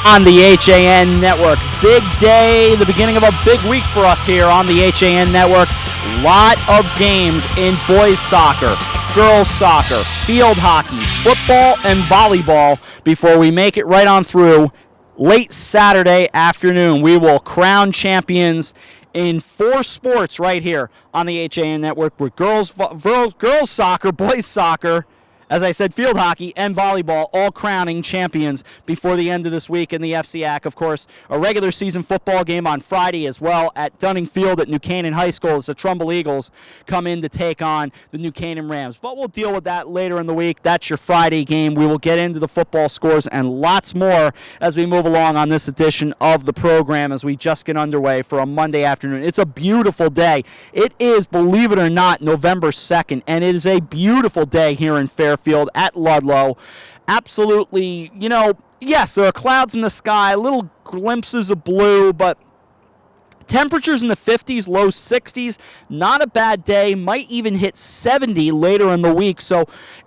on the HAN Network. Big day, the beginning of a big week for us here on the HAN Network. Lot of games in boys soccer, girls soccer, field hockey, football, and volleyball before we make it right on through late Saturday afternoon. We will crown champions in 4 sports right here on the HAN Network with girls soccer, boys soccer, as I said, field hockey and volleyball, all crowning champions before the end of this week in the FCIAC. Of course, a regular season football game on Friday as well at Dunning Field at New Canaan High School as the Trumbull Eagles come in to take on the New Canaan Rams. But we'll deal with that later in the week. That's your Friday game. We will get into the football scores and lots more as we move along on this edition of the program as we just get underway for a Monday afternoon. It's a beautiful day. It is, believe it or not, November 2nd, and it is a beautiful day here in Fairfield at Ludlow. Absolutely, yes, there are clouds in the sky, little glimpses of blue, but temperatures in the 50s, low 60s, not a bad day. Might even hit 70 later in the week. So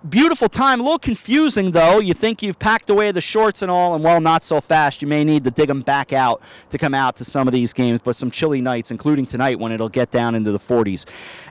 beautiful time. A little confusing, though. You think you've packed away the shorts and all, and, well, not so fast. You may need to dig them back out to come out to some of these games, but some chilly nights, including tonight when it'll get down into the 40s.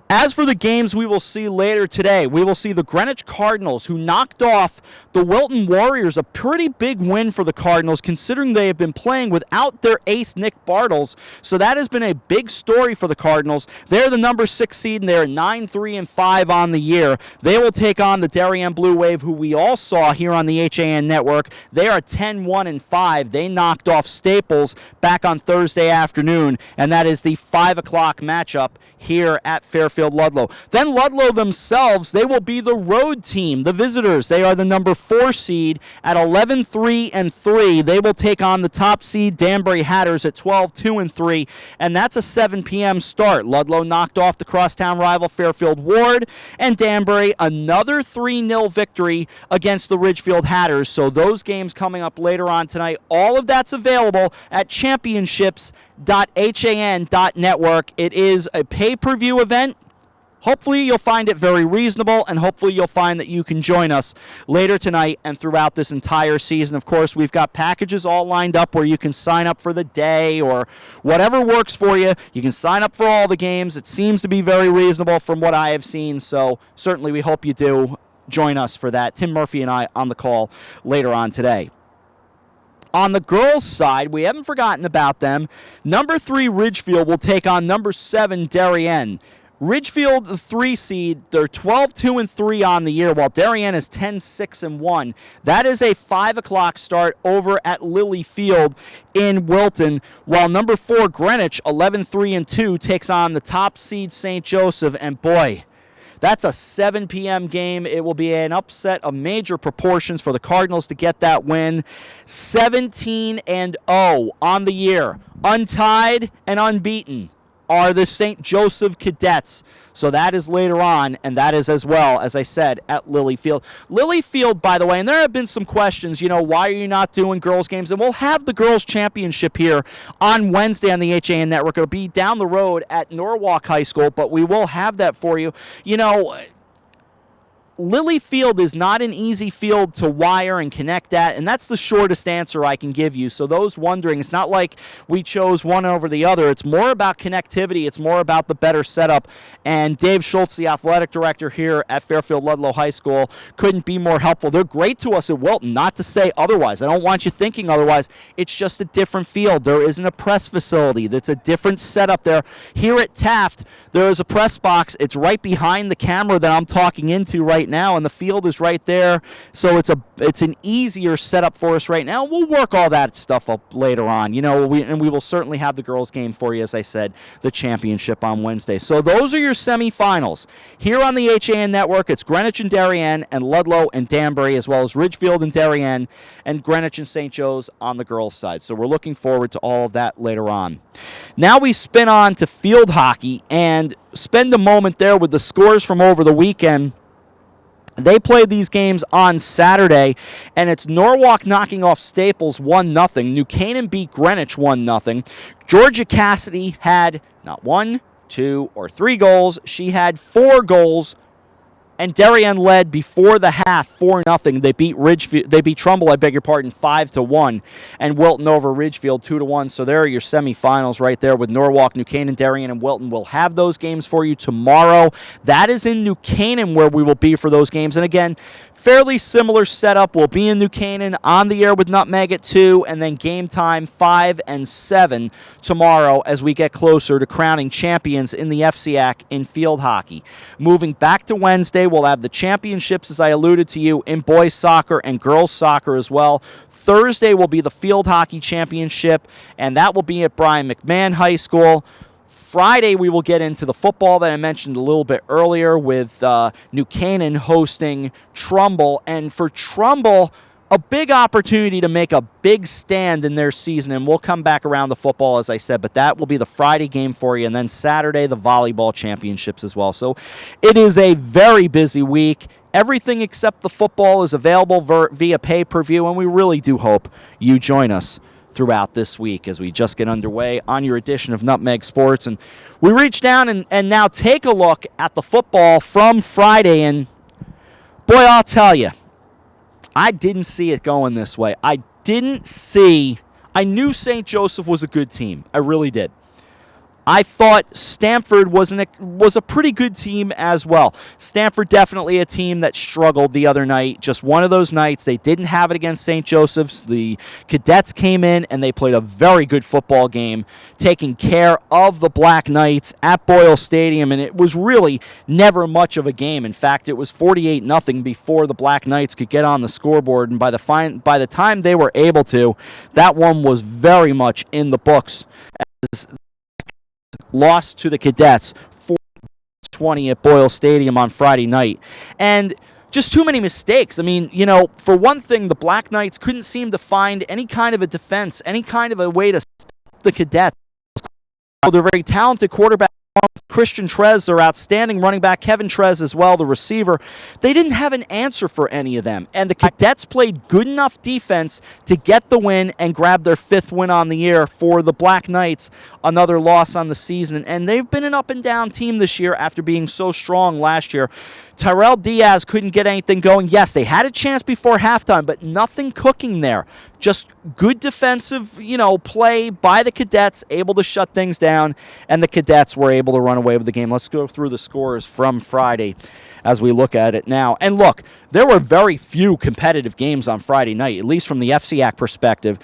As for the games we will see later today, we will see the Greenwich Cardinals, who knocked off the Wilton Warriors. A pretty big win for the Cardinals, considering they have been playing without their ace, Nick Bartles. So that has been a big story for the Cardinals. They're the number 6 seed, and they're 9-3-5 on the year. They will take on the Darien Blue Wave, who we all saw here on the HAN Network. They are 10-1-5. They knocked off Staples back on Thursday afternoon, and that is the 5 o'clock matchup here at Fairfield Ludlow. Then Ludlow themselves, they will be the road team, the visitors. They are the number 4 seed at 11-3-3. They will take on the top seed Danbury Hatters at 12-2-3, and that's a 7 p.m. start. Ludlow knocked off the crosstown rival Fairfield Ward, and Danbury another 3-0 victory against the Ridgefield Hatters. So those games coming up later on tonight. All of that's available at championships.han.network. It is a pay-per-view event. Hopefully you'll find it very reasonable, and hopefully you'll find that you can join us later tonight and throughout this entire season. Of course, we've got packages all lined up where you can sign up for the day or whatever works for you. You can sign up for all the games. It seems to be very reasonable from what I have seen, so certainly we hope you do join us for that. Tim Murphy and I on the call later on today. On the girls' side, we haven't forgotten about them. Number 3 Ridgefield will take on number 7 Darien. Ridgefield, the 3 seed, they're 12-2-3 on the year, while Darien is 10-6-1. That is a 5 o'clock start over at Lilly Field in Wilton, while number 4 Greenwich, 11-3-2, takes on the top seed St. Joseph, and boy, that's a 7 p.m. game. It will be an upset of major proportions for the Cardinals to get that win. 17-0 on the year, untied and unbeaten, are the St. Joseph Cadets. So that is later on, and that is as well, as I said, at Lilly Field. Lilly Field, by the way, and there have been some questions, why are you not doing girls' games? And we'll have the girls' championship here on Wednesday on the HAN Network. It'll be down the road at Norwalk High School, but we will have that for you. Lilly Field is not an easy field to wire and connect at, and that's the shortest answer I can give you. So those wondering, it's not like we chose one over the other. It's more about connectivity. It's more about the better setup. And Dave Schultz, the athletic director here at Fairfield Ludlow High School, couldn't be more helpful. They're great to us at Wilton, not to say otherwise. I don't want you thinking otherwise. It's just a different field. There isn't a press facility. That's a different setup there. Here at Taft, there is a press box. It's right behind the camera that I'm talking into right now, and the field is right there, so it's an easier setup for us right now. We'll work all that stuff up later on, we will certainly have the girls' game for you, as I said, the championship on Wednesday. So those are your semifinals here on the HAN Network. It's Greenwich and Darien, and Ludlow and Danbury, as well as Ridgefield and Darien, and Greenwich and St. Joe's on the girls' side. So we're looking forward to all of that later on. Now we spin on to field hockey and spend a moment there with the scores from over the weekend. They played these games on Saturday, and it's Norwalk knocking off Staples 1-0. New Canaan beat Greenwich 1-0. Georgia Cassidy had not 1, 2, or 3 goals. She had 4 goals And Darien led before the half 4-0. They beat Trumbull, 5-1, and Wilton over Ridgefield 2-1. So there are your semifinals right there with Norwalk, New Canaan, Darien, and Wilton. We'll have those games for you tomorrow. That is in New Canaan where we will be for those games. And again, fairly similar setup. We'll be in New Canaan on the air with Nutmeg at 2, and then game time 5 and 7 tomorrow as we get closer to crowning champions in the FCIAC in field hockey. Moving back to Wednesday, we'll have the championships, as I alluded to you, in boys soccer and girls soccer as well. Thursday will be the field hockey championship, and that will be at Brian McMahon High School. Friday, we will get into the football that I mentioned a little bit earlier with New Canaan hosting Trumbull. And for Trumbull, a big opportunity to make a big stand in their season. And we'll come back around the football, as I said, but that will be the Friday game for you. And then Saturday, the volleyball championships as well. So it is a very busy week. Everything except the football is available via pay-per-view, and we really do hope you join us throughout this week as we just get underway on your edition of Nutmeg Sports. And we reach down and now take a look at the football from Friday. And boy, I'll tell you, I didn't see it going this way. I knew St. Joseph was a good team. I really did. I thought Stamford was a pretty good team as well. Stamford definitely a team that struggled the other night. Just one of those nights. They didn't have it against St. Joseph's. The Cadets came in and they played a very good football game, taking care of the Black Knights at Boyle Stadium, and it was really never much of a game. In fact, it was 48-0 before the Black Knights could get on the scoreboard, and by the time they were able to, that one was very much in the books. As lost to the Cadets 4-20 at Boyle Stadium on Friday night. And just too many mistakes. I mean, for one thing, the Black Knights couldn't seem to find any kind of a defense, any kind of a way to stop the Cadets. They're very talented quarterback, Christian Trez, their outstanding running back, Kevin Trez as well, the receiver. They didn't have an answer for any of them. And the Cadets played good enough defense to get the win and grab their 5th win on the year. For the Black Knights, another loss on the season. And they've been an up-and-down team this year after being so strong last year. Tyrell Diaz couldn't get anything going. Yes, they had a chance before halftime, but nothing cooking there. Just good defensive, play by the Cadets, able to shut things down, and the Cadets were able to run away with the game. Let's go through the scores from Friday as we look at it now. And look, there were very few competitive games on Friday night, at least from the FCIAC perspective.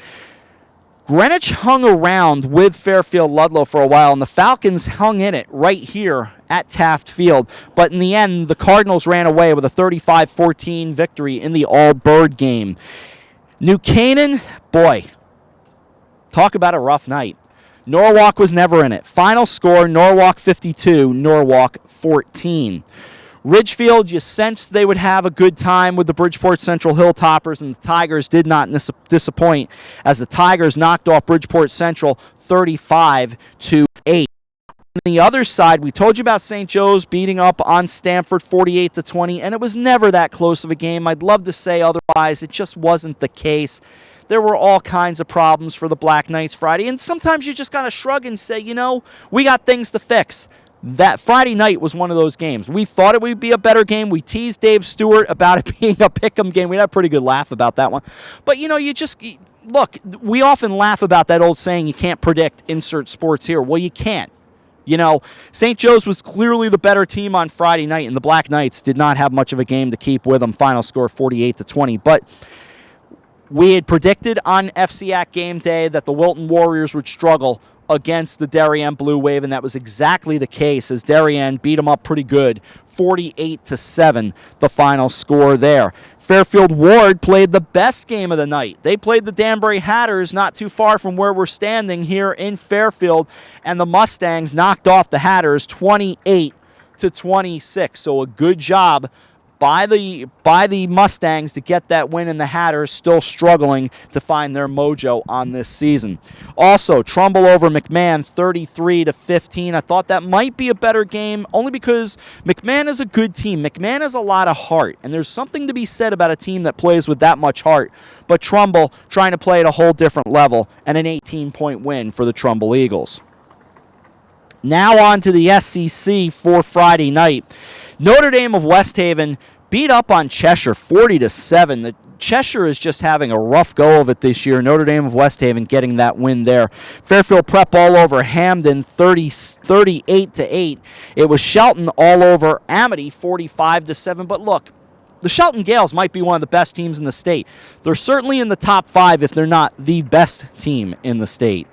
Greenwich hung around with Fairfield Ludlow for a while, and the Falcons hung in it right here at Taft Field. But in the end, the Cardinals ran away with a 35-14 victory in the all-bird game. New Canaan, boy, talk about a rough night. Norwalk was never in it. Final score, Norwalk 52, Norwalk 14. Ridgefield, you sensed they would have a good time with the Bridgeport Central Hilltoppers, and the Tigers did not disappoint as the Tigers knocked off Bridgeport Central 35-8. On the other side, we told you about St. Joe's beating up on Stamford 48-20, and it was never that close of a game. I'd love to say otherwise. It just wasn't the case. There were all kinds of problems for the Black Knights Friday, and sometimes you just got to shrug and say, we got things to fix. That Friday night was one of those games. We thought it would be a better game. We teased Dave Stewart about it being a pick'em game. We had a pretty good laugh about that one. But, look, we often laugh about that old saying, you can't predict insert sports here. Well, you can't. St. Joe's was clearly the better team on Friday night, and the Black Knights did not have much of a game to keep with them. Final score 48-20. But we had predicted on FCIAC game day that the Wilton Warriors would struggle against the Darien Blue Wave, and that was exactly the case as Darien beat them up pretty good, 48-7, the final score there. Fairfield Ward played the best game of the night. They played the Danbury Hatters not too far from where we're standing here in Fairfield, and the Mustangs knocked off the Hatters 28-26. So a good job by the Mustangs to get that win, and the Hatters still struggling to find their mojo on this season. Also, Trumbull over McMahon 33-15. I thought that might be a better game only because McMahon is a good team. McMahon has a lot of heart, and there's something to be said about a team that plays with that much heart. But Trumbull trying to play at a whole different level, and an 18-point win for the Trumbull Eagles. Now on to the SEC for Friday night. Notre Dame of West Haven beat up on Cheshire 40-7. Cheshire is just having a rough go of it this year. Notre Dame of West Haven getting that win there. Fairfield Prep all over Hamden 38-8. It was Shelton all over Amity 45-7. But look, the Shelton Gales might be one of the best teams in the state. They're certainly in the top 5 if they're not the best team in the state.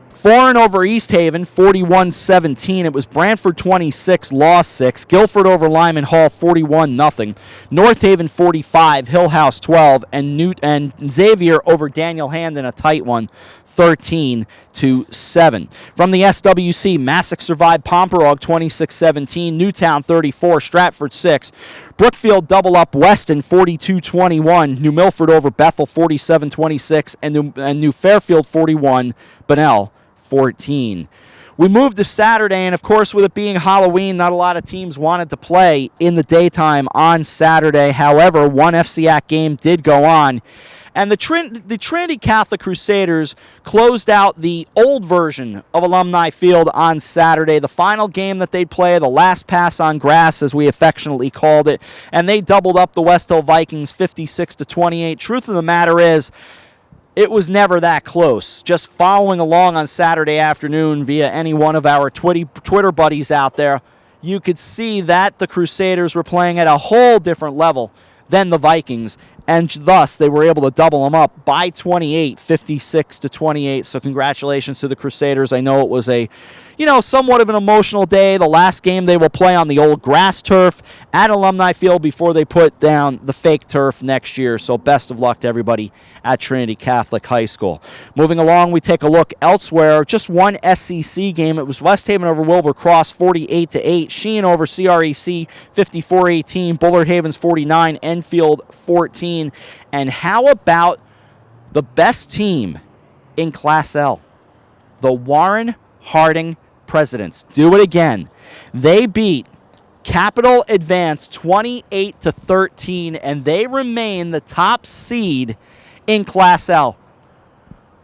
Foreign over East Haven, 41-17. It was Brantford 26, lost 6. Guilford over Lyman Hall, 41-0. North Haven 45, Hillhouse 12, and Xavier over Daniel Hamden, a tight one, 13-7. From the SWC, Massac survived Pomperog 26-17. Newtown 34, Stratford 6. Brookfield double up Weston 42-21. New Milford over Bethel 47-26, and New Fairfield 41, Bunnell 14. We moved to Saturday, and of course, with it being Halloween, not a lot of teams wanted to play in the daytime on Saturday. However, one FCIAC game did go on, and the Trinity Catholic Crusaders closed out the old version of Alumni Field on Saturday, the final game that they'd play, the last pass on grass, as we affectionately called it, and they doubled up the West Hill Vikings 56-28. Truth of the matter is, it was never that close. Just following along on Saturday afternoon via any one of our Twitter buddies out there, you could see that the Crusaders were playing at a whole different level than the Vikings, and thus they were able to double them up by 28, 56-28. So congratulations to the Crusaders. I know it was a, somewhat of an emotional day. The last game they will play on the old grass turf at Alumni Field before they put down the fake turf next year. So best of luck to everybody at Trinity Catholic High School. Moving along, we take a look elsewhere. Just one SCC game. It was West Haven over Wilbur Cross 48-8. Sheehan over CREC 54-18. Bullard Havens 49. Enfield 14. And how about the best team in Class L? The Warren Harding Presidents. Do it again. They beat Capital Advance 28-13, and they remain the top seed in Class L.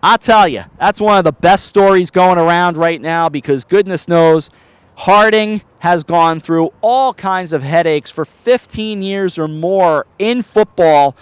I'll tell you, that's one of the best stories going around right now, because goodness knows Harding has gone through all kinds of headaches for 15 years or more in football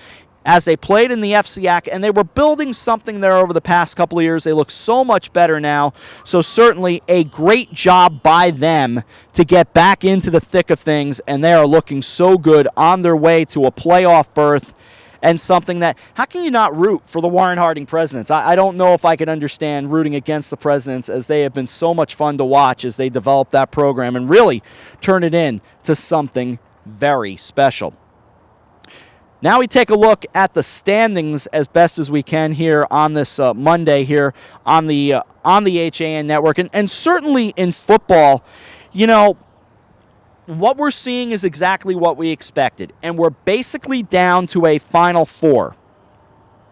as they played in the FCIAC, and they were building something there over the past couple of years. They look so much better now, so certainly a great job by them to get back into the thick of things, and they are looking so good on their way to a playoff berth, and something that, how can you not root for the Warren Harding Presidents? I don't know if I could understand rooting against the Presidents, as they have been so much fun to watch as they develop that program and really turn it into something very special. Now we take a look at the standings as best as we can here on this Monday here on the HAN Network. And certainly in football, what we're seeing is exactly what we expected. And we're basically down to a Final Four.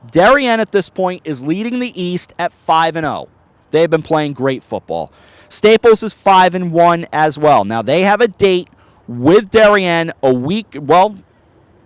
Darien at this point is leading the East at 5-0. They've been playing great football. Staples is 5-1 as well. Now they have a date with Darien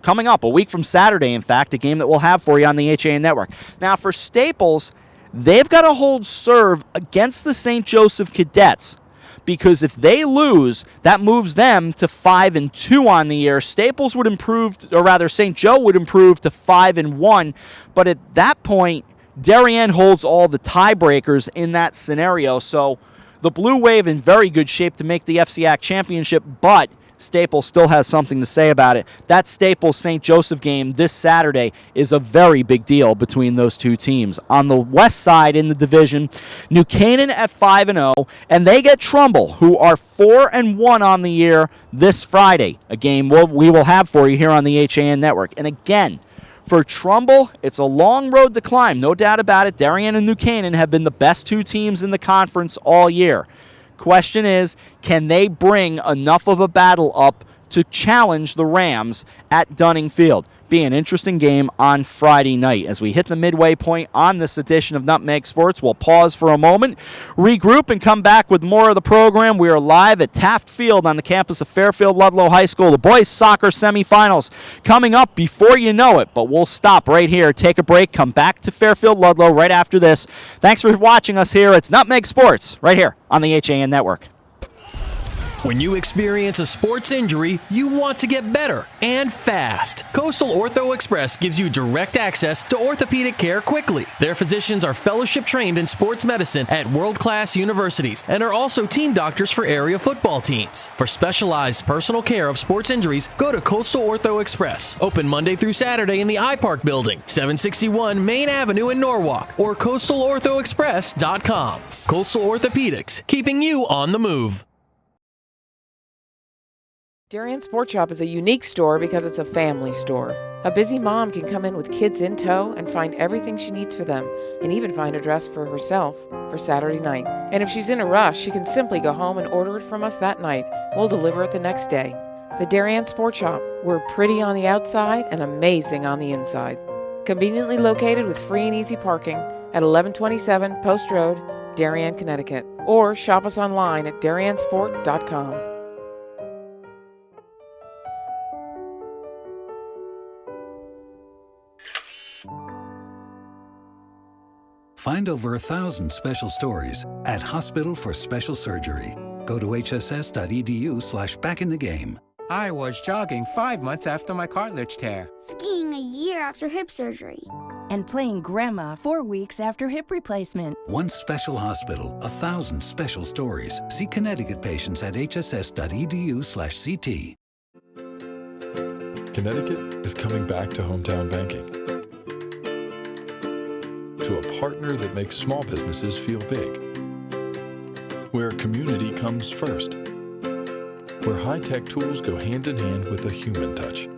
coming up a week from Saturday, in fact, a game that we'll have for you on the HAN Network. Now, for Staples, they've got to hold serve against the St. Joseph Cadets, because if they lose, that moves them to 5-2 on the year. Staples would improve, or rather, St. Joe would improve to 5-1, but at that point, Darien holds all the tiebreakers in that scenario. So the Blue Wave in very good shape to make the FCIAC championship, but Staples still has something to say about it. That Staples-St. Joseph game this Saturday is a very big deal between those two teams. On the west side in the division, New Canaan at 5-0, and they get Trumbull, who are 4-1 on the year this Friday, a game we will have for you here on the HAN Network. And again, for Trumbull, it's a long road to climb, no doubt about it. Darien and New Canaan have been the best two teams in the conference all year. Question is, can they bring enough of a battle up to challenge the Rams at Dunning Field? Be an interesting game on Friday night. As we hit the midway point on this edition of Nutmeg Sports, we'll pause for a moment, regroup, and come back with more of the program. We are live at Taft Field on the campus of Fairfield Ludlow High School. The boys soccer semifinals coming up before you know it, but we'll stop right here, take a break, come back to Fairfield Ludlow right after this. Thanks for watching us here. It's Nutmeg Sports right here on the HAN Network. When you experience a sports injury, you want to get better and fast. Coastal Ortho Express gives you direct access to orthopedic care quickly. Their physicians are fellowship trained in sports medicine at world-class universities and are also team doctors for area football teams. For specialized personal care of sports injuries, go to Coastal Ortho Express, open Monday through Saturday in the iPark building, 761 Main Avenue in Norwalk, or coastalorthoexpress.com. Coastal Orthopedics, keeping you on the move. Darien Sports Shop is a unique store because it's a family store. A busy mom can come in with kids in tow and find everything she needs for them, and even find a dress for herself for Saturday night. And if she's in a rush, she can simply go home and order it from us that night. We'll deliver it the next day. The Darien Sports Shop. We're pretty on the outside and amazing on the inside. Conveniently located with free and easy parking at 1127 Post Road, Darien, Connecticut. Or shop us online at dariensport.com. Find over 1,000 special stories at Hospital for Special Surgery. Go to hss.edu/backinthegame. I was jogging 5 months after my cartilage tear. Skiing a year after hip surgery. And playing grandma 4 weeks after hip replacement. One special hospital, 1,000 special stories. See Connecticut patients at hss.edu/CT. Connecticut is coming back to hometown banking. To a partner that makes small businesses feel big. Where community comes first. Where high-tech tools go hand in hand with a human touch.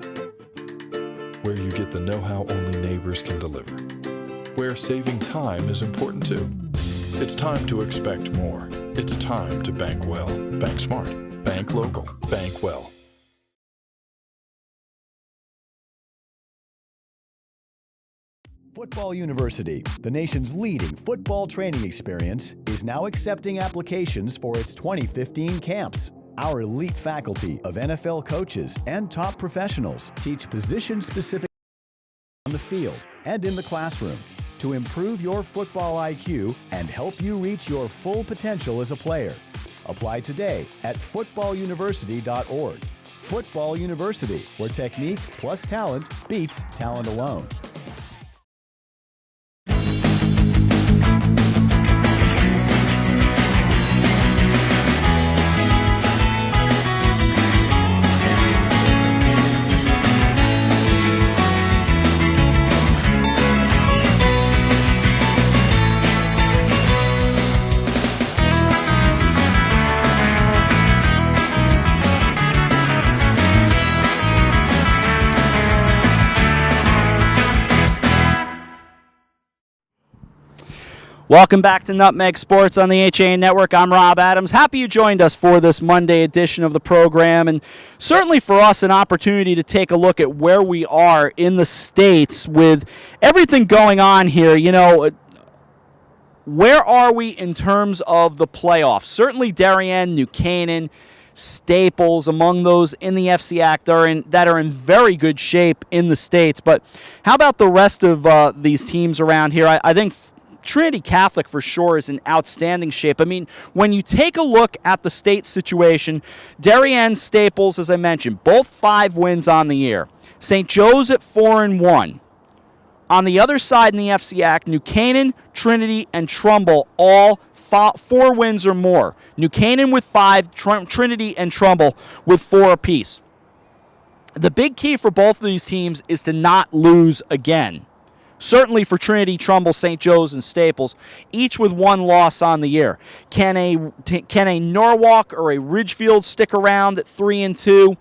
Where you get the know-how only neighbors can deliver. Where saving time is important too. It's time to expect more. It's time to bank well. Bank smart. Bank local. Bank well. Football University, the nation's leading football training experience, is now accepting applications for its 2015 camps. Our elite faculty of NFL coaches and top professionals teach position-specific on the field and in the classroom to improve your football IQ and help you reach your full potential as a player. Apply today at footballuniversity.org. Football University, where technique plus talent beats talent alone. Welcome back to Nutmeg Sports on the HAN Network. I'm Rob Adams. Happy you joined us for this Monday edition of the program, and certainly for us an opportunity to take a look at where we are in the States with everything going on here. You know, where are we in terms of the playoffs? Certainly Darien, New Canaan, Staples, among those in the FCIAC that are in very good shape in the States. But how about the rest of these teams around here? I think Trinity Catholic for sure is in outstanding shape. I mean, when you take a look at the state situation, Darien, Staples, as I mentioned, both 5 wins on the year. St. Joe's at 4-1. On the other side in the FCIAC, New Canaan, Trinity, and Trumbull all 4 wins or more. New Canaan with 5, Trinity and Trumbull with 4 apiece. The big key for both of these teams is to not lose again. Certainly for Trinity, Trumbull, St. Joe's, and Staples, each with 1 loss on the year. Can a Norwalk or a Ridgefield stick around at 3-2?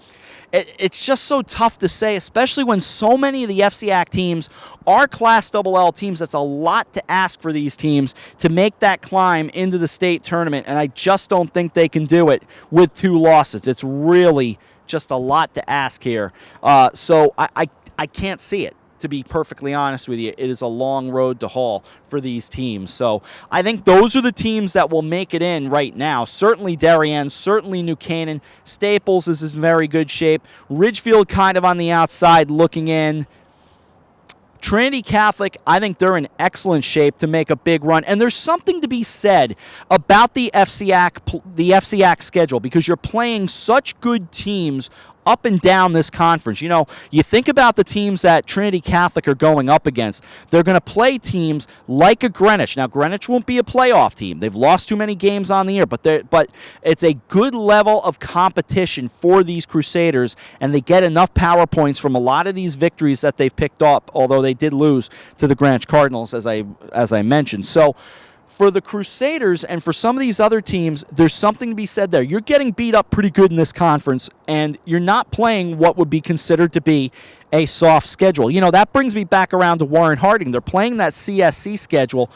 It's just so tough to say, especially when so many of the FCIAC teams are Class LL teams. That's a lot to ask for these teams to make that climb into the state tournament, and I just don't think they can do it with 2 losses. It's really just a lot to ask here. So I can't see it. To be perfectly honest with you, it is a long road to haul for these teams. So I think those are the teams that will make it in right now. Certainly Darien, certainly New Canaan. Staples is in very good shape. Ridgefield kind of on the outside looking in. Trinity Catholic, I think they're in excellent shape to make a big run. And there's something to be said about the FCIAC schedule, because you're playing such good teams up and down this conference. You know, you think about the teams that Trinity Catholic are going up against. They're going to play teams like a Greenwich. Now, Greenwich won't be a playoff team. They've lost too many games on the year, but it's a good level of competition for these Crusaders, and they get enough power points from a lot of these victories that they've picked up, although they did lose to the Greenwich Cardinals, as I mentioned. So, for the Crusaders and for some of these other teams, there's something to be said there. You're getting beat up pretty good in this conference, and you're not playing what would be considered to be a soft schedule. You know, that brings me back around to Warren Harding. They're playing that CSC schedule,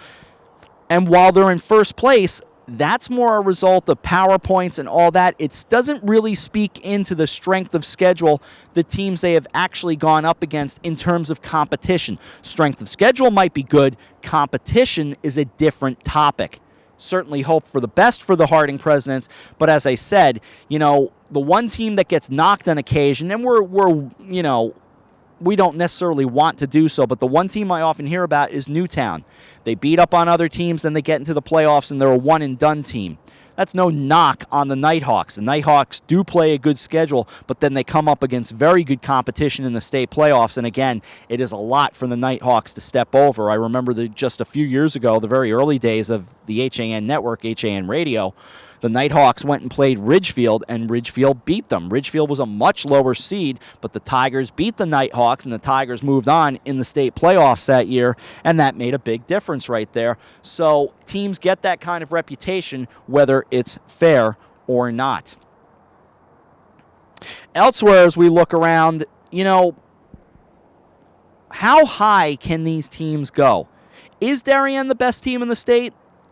and while they're in first place, that's more a result of power points and all that. It doesn't really speak into the strength of schedule, the teams they have actually gone up against in terms of competition. Strength of schedule might be good. Competition is a different topic. Certainly hope for the best for the Harding Presidents, but as I said, you know, the one team that gets knocked on occasion, and we don't necessarily want to do so, but the one team I often hear about is Newtown. They beat up on other teams, then they get into the playoffs, and they're a one-and-done team. That's no knock on the Nighthawks. The Nighthawks do play a good schedule, but then they come up against very good competition in the state playoffs, and again, it is a lot for the Nighthawks to step over. I remember just a few years ago, the very early days of the HAN Network, HAN Radio, the Nighthawks went and played Ridgefield, and Ridgefield beat them. Ridgefield was a much lower seed, but the Tigers beat the Nighthawks, and the Tigers moved on in the state playoffs that year, and that made a big difference right there. So teams get that kind of reputation, whether it's fair or not. Elsewhere, as we look around, you know, how high can these teams go? Is Darien the best team in the state?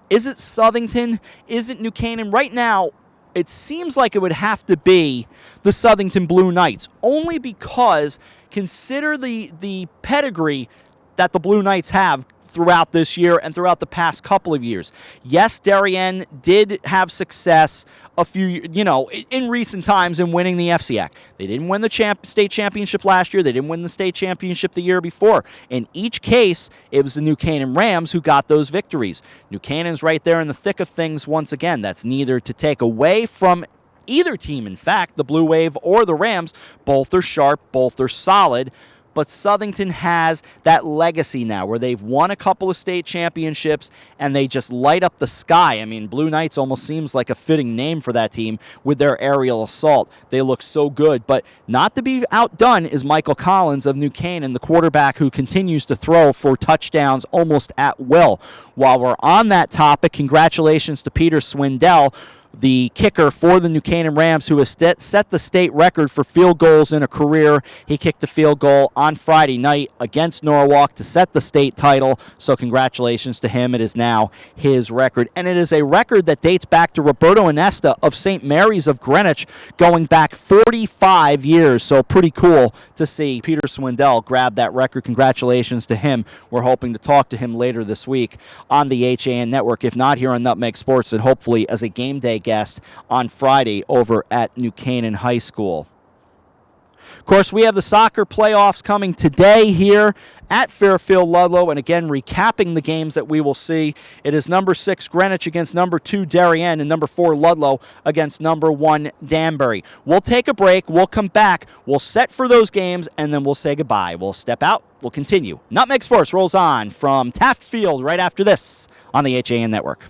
Is it Southington? Is it New Canaan? Right now, it seems like it would have to be the Southington Blue Knights, only because consider the pedigree that the Blue Knights have throughout this year and throughout the past couple of years. Yes, Darien did have success in recent times in winning the FCIAC. They didn't win the state championship last year. They didn't win the state championship the year before. In each case, it was the New Canaan Rams who got those victories. New Canaan's right there in the thick of things once again. That's neither to take away from either team, in fact, the Blue Wave or the Rams. Both are sharp, both are solid. But Southington has that legacy now where they've won a couple of state championships and they just light up the sky. I mean, Blue Knights almost seems like a fitting name for that team with their aerial assault. They look so good. But not to be outdone is Michael Collins of New Canaan, the quarterback who continues to throw for touchdowns almost at will. While we're on that topic, congratulations to Peter Swindell, the kicker for the New Canaan Rams, who has set the state record for field goals in a career. He kicked a field goal on Friday night against Norwalk to set the state title, so congratulations to him. It is now his record, and it is a record that dates back to Roberto Inesta of St. Mary's of Greenwich, going back 45 years, so pretty cool to see Peter Swindell grab that record. Congratulations to him. We're hoping to talk to him later this week on the HAN Network, if not here on Nutmeg Sports, and hopefully as a game day guest on Friday over at New Canaan High School. Of course, we have the soccer playoffs coming today here at Fairfield Ludlow, and again, recapping the games that we will see. It is number 6 Greenwich against number 2 Darien, and number 4 Ludlow against number 1 Danbury. We'll take a break. We'll come back. We'll set for those games, and then we'll say goodbye. We'll step out. We'll continue. Nutmeg Sports rolls on from Taft Field right after this on the HAN Network.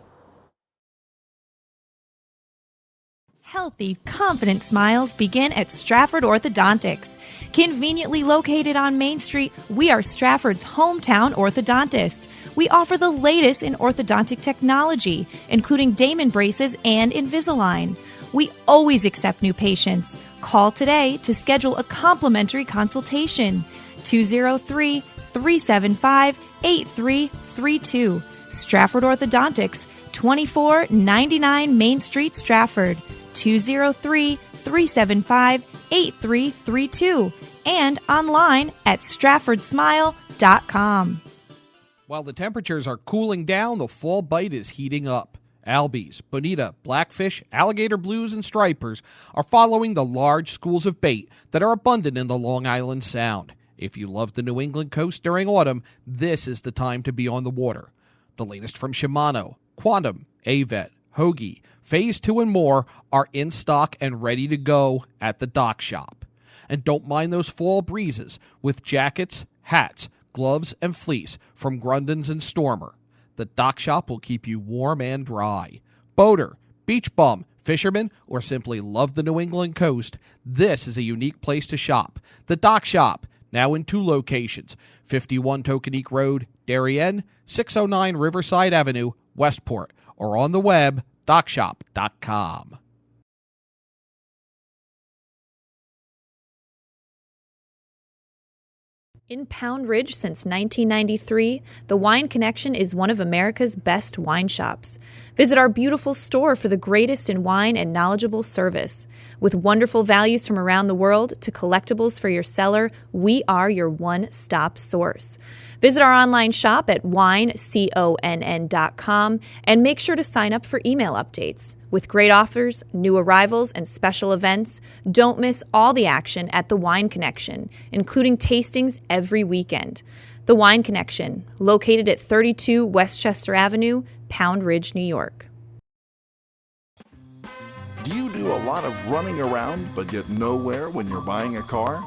Healthy, confident smiles begin at Stratford Orthodontics. Conveniently located on Main Street, we are Stratford's hometown orthodontist. We offer the latest in orthodontic technology, including Damon braces and Invisalign. We always accept new patients. Call today to schedule a complimentary consultation. 203-375-8332. Stratford Orthodontics, 2499 Main Street, Stratford. 203-375-8332 and online at stratfordsmile.com. While the temperatures are cooling down, the fall bite is heating up. Albies, bonita, blackfish, alligator blues, and stripers are following the large schools of bait that are abundant in the Long Island Sound. If you love the New England coast during autumn, this is the time to be on the water. The latest from Shimano, Quantum, Avet, Hoagie, Phase 2 and more are in stock and ready to go at the Dock Shop. And don't mind those fall breezes with jackets, hats, gloves, and fleece from Grundens and Stormer. The Dock Shop will keep you warm and dry. Boater, beach bum, fisherman, or simply love the New England coast, this is a unique place to shop. The Dock Shop, now in 2 locations, 51 Tokenique Road, Darien, 609 Riverside Avenue, Westport, or on the web, dockshop.com. In Pound Ridge since 1993, the Wine Connection is one of America's best wine shops. Visit our beautiful store for the greatest in wine and knowledgeable service. With wonderful values from around the world to collectibles for your cellar, we are your one-stop source. Visit our online shop at wineconn.com and make sure to sign up for email updates. With great offers, new arrivals, and special events, don't miss all the action at the Wine Connection, including tastings every weekend. The Wine Connection, located at 32 Westchester Avenue, Pound Ridge, New York. Do you do a lot of running around but get nowhere when you're buying a car?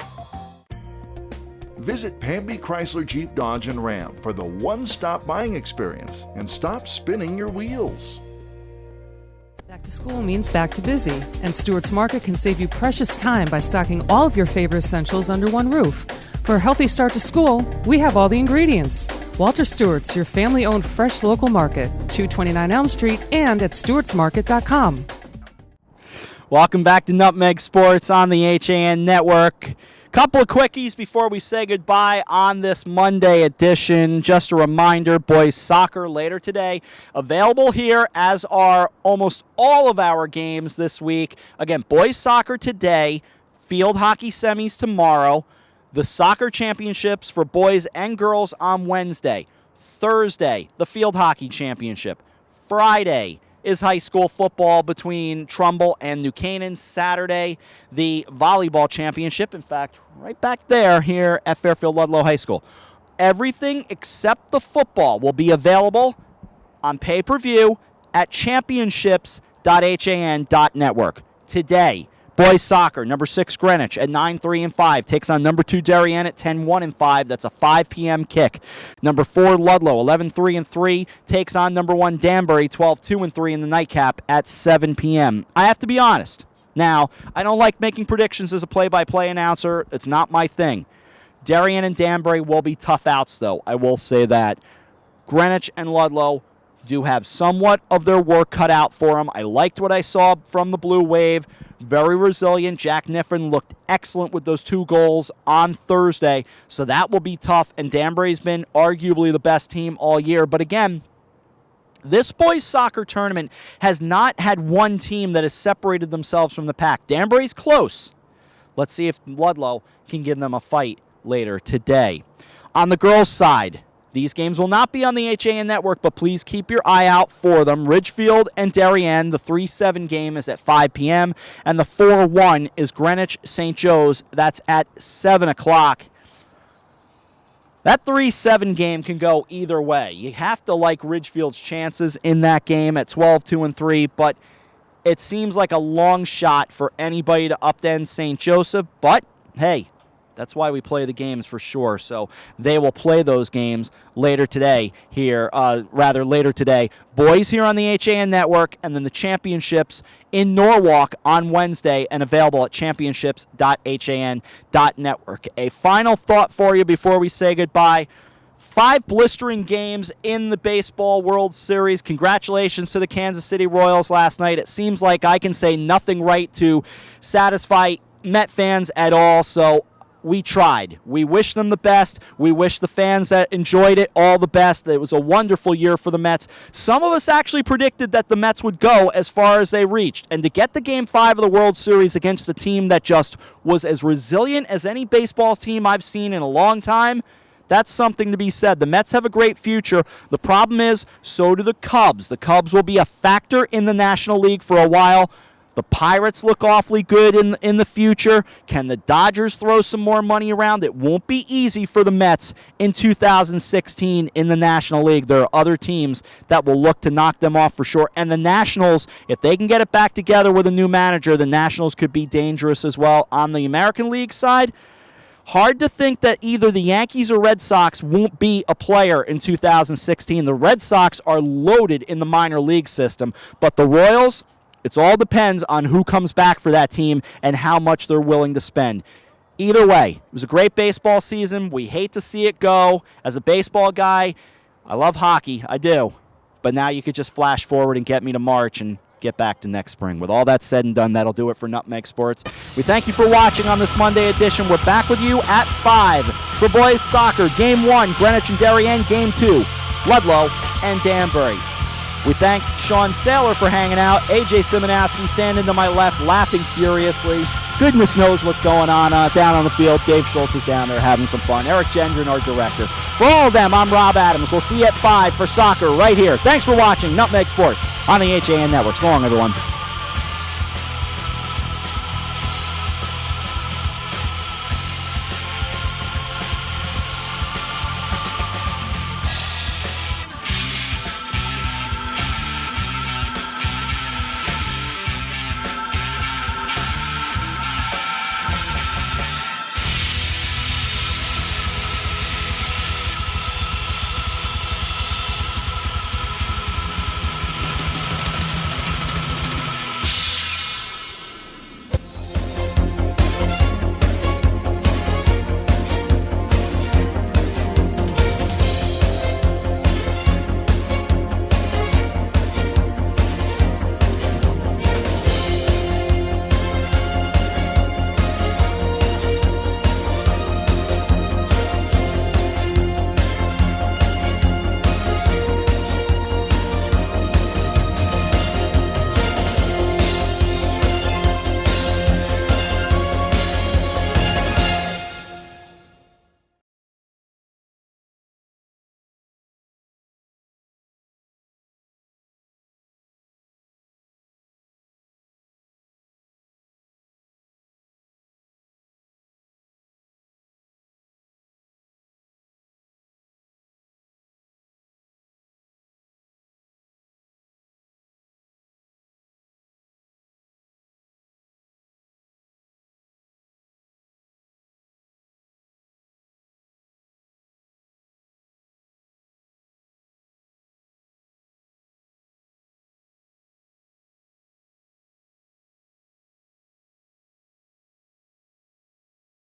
Visit Pamby Chrysler Jeep Dodge and Ram for the one-stop buying experience and stop spinning your wheels. Back to school means back to busy, and Stewart's Market can save you precious time by stocking all of your favorite essentials under one roof. For a healthy start to school, we have all the ingredients. Walter Stewart's, your family-owned fresh local market, 229 Elm Street and at stewartsmarket.com. Welcome back to Nutmeg Sports on the HAN Network. Couple of quickies before we say goodbye on this Monday edition. Just a reminder, boys soccer later today. Available here, as are almost all of our games this week. Again, boys soccer today, field hockey semis tomorrow, the soccer championships for boys and girls on Wednesday. Thursday, the field hockey championship. Friday is high school football between Trumbull and New Canaan. Saturday, the volleyball championship. In fact, right back there here at Fairfield Ludlow High School. Everything except the football will be available on pay-per-view at championships.han.network. Today, boys soccer, number 6 Greenwich at 9-3-5 takes on number 2 Darien at 10-1-5. That's a 5 p.m. kick. Number 4 Ludlow, 11-3-3 takes on number 1 Danbury, 12-2-3 in the nightcap at 7 p.m. I have to be honest. Now, I don't like making predictions as a play-by-play announcer. It's not my thing. Darien and Danbury will be tough outs, though. I will say that. Greenwich and Ludlow do have somewhat of their work cut out for them. I liked what I saw from the Blue Wave. Very resilient. Jack Niffen looked excellent with those 2 goals on Thursday, so that will be tough, and Danbury's been arguably the best team all year. But again, this boys soccer tournament has not had one team that has separated themselves from the pack. Danbury's close. Let's see if Ludlow can give them a fight later today. On the girls' side, these games will not be on the HAN Network, but please keep your eye out for them. Ridgefield and Darien, the 3-7 game is at 5 p.m., and the 4-1 is Greenwich St. Joe's. That's at 7 o'clock. That 3-7 game can go either way. You have to like Ridgefield's chances in that game at 12-2-3, but it seems like a long shot for anybody to upend St. Joseph, but hey, that's why we play the games for sure. So they will play those games later today here, later today. Boys here on the HAN Network, and then the championships in Norwalk on Wednesday and available at championships.han.network. A final thought for you before we say goodbye. 5 blistering games in the Baseball World Series. Congratulations to the Kansas City Royals last night. It seems like I can say nothing right to satisfy Met fans at all, so we tried. We wish them the best. We wish the fans that enjoyed it all the best. It was a wonderful year for the Mets. Some of us actually predicted that the Mets would go as far as they reached. And to get the Game 5 of the World Series against a team that just was as resilient as any baseball team I've seen in a long time, that's something to be said. The Mets have a great future. The problem is, so do the Cubs. The Cubs will be a factor in the National League for a while. The Pirates look awfully good in the future. Can the Dodgers throw some more money around? It won't be easy for the Mets in 2016 in the National League. There are other teams that will look to knock them off for sure. And the Nationals, if they can get it back together with a new manager, the Nationals could be dangerous as well. On the American League side, hard to think that either the Yankees or Red Sox won't be a player in 2016. The Red Sox are loaded in the minor league system, but the Royals, it all depends on who comes back for that team and how much they're willing to spend. Either way, it was a great baseball season. We hate to see it go. As a baseball guy, I love hockey. I do. But now you could just flash forward and get me to March and get back to next spring. With all that said and done, that'll do it for Nutmeg Sports. We thank you for watching on this Monday edition. We're back with you at 5 for boys soccer. Game 1, Greenwich and Darien. Game 2, Ludlow and Danbury. We thank Sean Saylor for hanging out. AJ Simonowski standing to my left, laughing furiously. Goodness knows what's going on down on the field. Dave Schultz is down there having some fun. Eric Gendron, our director. For all of them, I'm Rob Adams. We'll see you at 5 for soccer right here. Thanks for watching Nutmeg Sports on the HAN Network. So long, everyone.